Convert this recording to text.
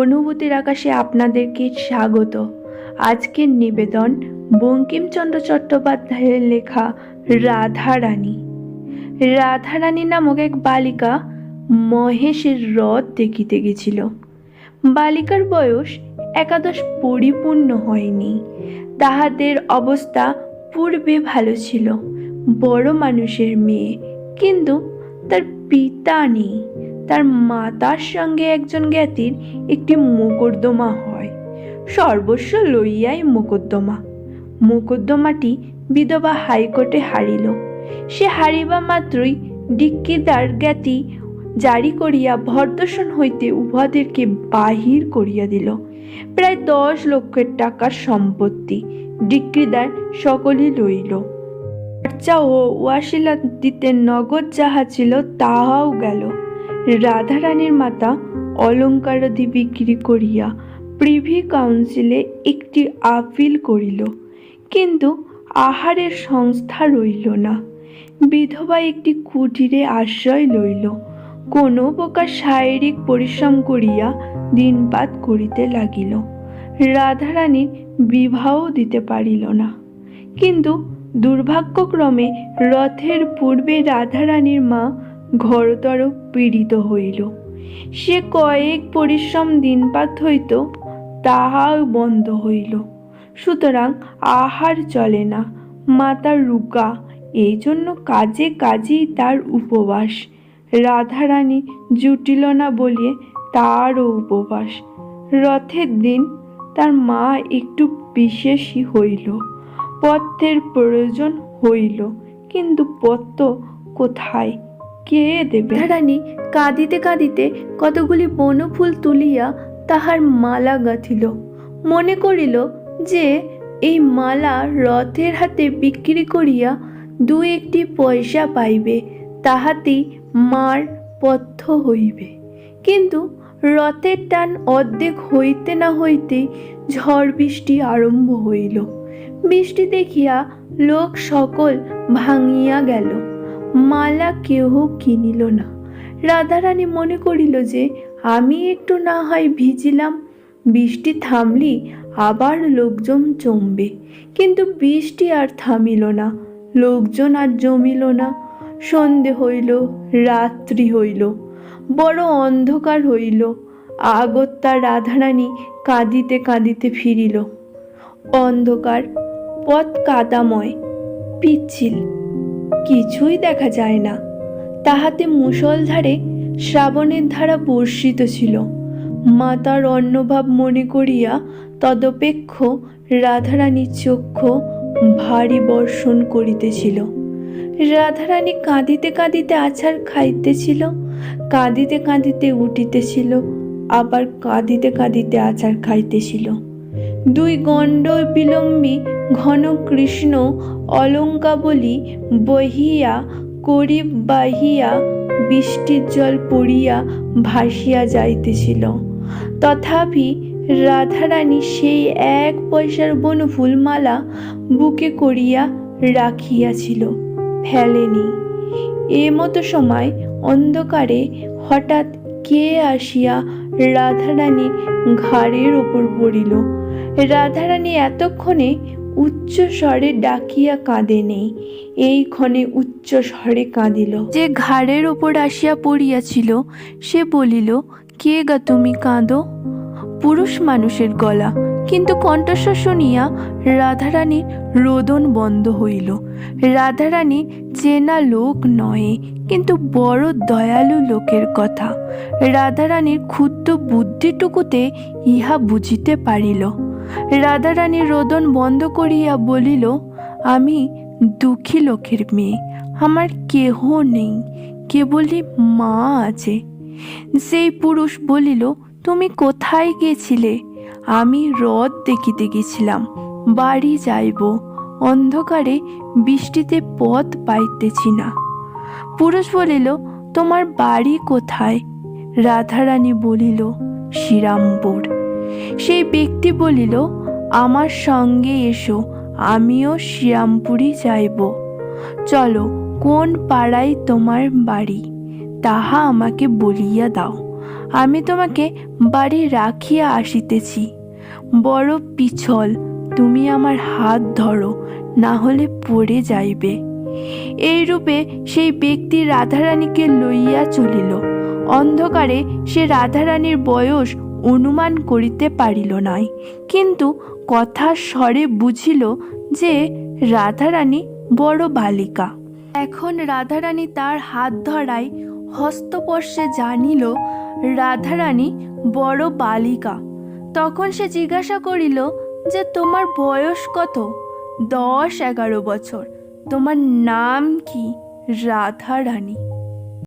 অনুভূতির আকাশে আপনাদেরকে স্বাগত। আজকের নিবেদন বঙ্কিমচন্দ্র চট্টোপাধ্যায়ের লেখা রাধারানী। রাধারানী নামক এক বালিকা মহেশের রথ দেখিতে গেছিল। বালিকার বয়স 11 পরিপূর্ণ হয়নি। তাহাদের অবস্থা পূর্বে ভালো ছিল, বড় মানুষের মেয়ে, কিন্তু তার পিতা নেই। তার মাতার সঙ্গে একজন জ্ঞাতির একটি মোকদ্দমা হয়। সর্বস্ব লইয়াই মোকদ্দমাটি বিধবা হাইকোর্টে হারিল। সে হারিবা মাত্রই ডিক্কিদার জ্ঞাতি জারি করিয়া ভরদর্শন হইতে উহাদেরকে বাহির করিয়া দিল। প্রায় 10 লক্ষ টাকার সম্পত্তি ডিক্কিদার সকলই লইল। খরচা ও ওয়াসিলা দিতে নগদ যাহা ছিল তাহাও গেল। রাধারানীর মাতা অলঙ্কারাদি বিক্রি করিয়া প্রিভি কাউন্সিলে একটি আপিল করিল, কিন্তু আহারের সংস্থা রইল না। বিধবা একটি কুটিরে আশ্রয় লইল। কোনো প্রকার শারীরিক পরিশ্রম করিয়া দিনপাত করিতে লাগিল। রাধারানীর বিবাহ দিতে পারিল না, কিন্তু দুর্ভাগ্যক্রমে রথের পূর্বে রাধারানীর মা ঘোরতর পীড়িত হইল। সে কয়েক পরিশ্রম দিনপাত হইত, তাহাও বন্ধ হইল। সুতরাং আহার চলে না। মাতা রোগা, এই জন্য কাজে কাজেই তার উপবাস। রাধারানী জুটিল না বলিয়ে তারও উপবাস। রথের দিন তার মা একটু বিশেষই হইল। পথ্যের প্রয়োজন হইল, কিন্তু পথ্য কোথায়, কে দেবে? রাধারানী কাঁদিতে কাঁদিতে কতগুলি বনফুল তুলিয়া তাহার মালা গাঁথিল। মনে করিল যে এই মালা রথের হাতে বিক্রি করিয়া 2-1 পয়সা পাইবে, তাহাতেই মার পথ্য হইবে। কিন্তু রথের টান অর্ধেক হইতে না হইতেই ঝড় বৃষ্টি আরম্ভ হইল। বৃষ্টি দেখিয়া লোক সকল ভাঙিয়া গেল। মালা কেহ কিনিল না। রাধারানী মনে করিল যে আমি একটু না হয় ভিজিলাম, বৃষ্টি থামলি আবার লোকজন জমবে। কিন্তু বৃষ্টি আর থামিল না, লোকজন আর জমিল না। সন্ধে হইল, রাত্রি হইল, বড় অন্ধকার হইল। আগত্যা রাধারানী কাঁদিতে কাঁদিতে ফিরিল। অন্ধকার, পথ কাদাময়, পিচ্ছিল, কিছুই দেখা যায় না। তাহাতে মুষলধারে শ্রাবণের ধারা বর্ষিত ছিল। মাতার অন্নভাব মনে করিয়া তদপেক্ষ রাধারানীর চক্ষু ভারী বর্ষণ করিতেছিল। রাধারানী কাঁদিতে কাঁদিতে আছাড় খাইতেছিল, কাঁদিতে কাঁদিতে উঠিতেছিল, আবার কাঁদিতে কাঁদিতে আছাড় খাইতেছিল। 2 গণ্ড বিলম্বী ঘন কৃষ্ণ অলঙ্কাবলী বহিয়া করিব বাহিয়া বৃষ্টির জল পড়িয়া ভাসিয়া যাইতেছিল। তথাপি রাধারানী সেই 1 পয়সার বনফুল মালা বুকে করিয়া রাখিয়াছিল, ফেলেনি। এমতো সময় অন্ধকারে হঠাৎ কে আসিয়া রাধারানীর ঘাড়ের ওপর পড়িল। রাধারানী এতক্ষণে উচ্চ স্বরে ডাকিয়া কাঁদে নেই, এই ক্ষণে উচ্চ স্বরে কাঁদিল। যে ঘাড়ের ওপর আসিয়া পড়িয়াছিল সে বলিল, কে গা তুমি কাঁদো? পুরুষ মানুষের গলা, কিন্তু কণ্ঠস্বর শুনিয়া রাধারানীর রোদন বন্ধ হইল। রাধারানী চেনা লোক নয়, কিন্তু বড় দয়ালু লোকের কথা। রাধারানীর ক্ষুদ্র বুদ্ধিটুকুতে ইহা বুঝিতে পারিল। রাধারানী রোদন বন্ধ করিয়া বলিল, আমি দুঃখী লোকের মেয়ে, আমার কেহ নেই, কেবলই মা আছে। সেই পুরুষ বলিল, তুমি কোথায় গেছিলে? আমি রথ দেখিতে গেছিলাম, বাড়ি যাইব, অন্ধকারে বৃষ্টিতে পথ পাইতেছি না। পুরুষ বলিল, তোমার বাড়ি কোথায়? রাধারানী বলিল, শ্রীরামপুর। সেই ব্যক্তি বলিল, আমার সঙ্গে এসো, আমিও শ্রীরামপুরই যাইব। চলো, কোন পাড়ায় তোমার বাড়ি তাহা আমাকে বলিয়া দাও, আমি তোমাকে বাড়ি রাখিয়া আসিতেছি। বড় পিছল, তুমি আমার হাত ধরো, না হলে পড়ে যাইবে। এইরূপে সেই ব্যক্তি রাধারানীকে লইয়া চলিল। অন্ধকারে সে রাধারানীর বয়স অনুমান করিতে পারিল নাই, কিন্তু কথার স্বরে বুঝিল যে রাধারানী বড় বালিকা। এখন রাধারানী তার হাত ধরায় হস্তস্পর্শে জানিল রাধারানী বড় বালিকা। তখন সে জিজ্ঞাসা করিল যে তোমার বয়স কত? 10-11 বছর। তোমার নাম কি? রাধারানী।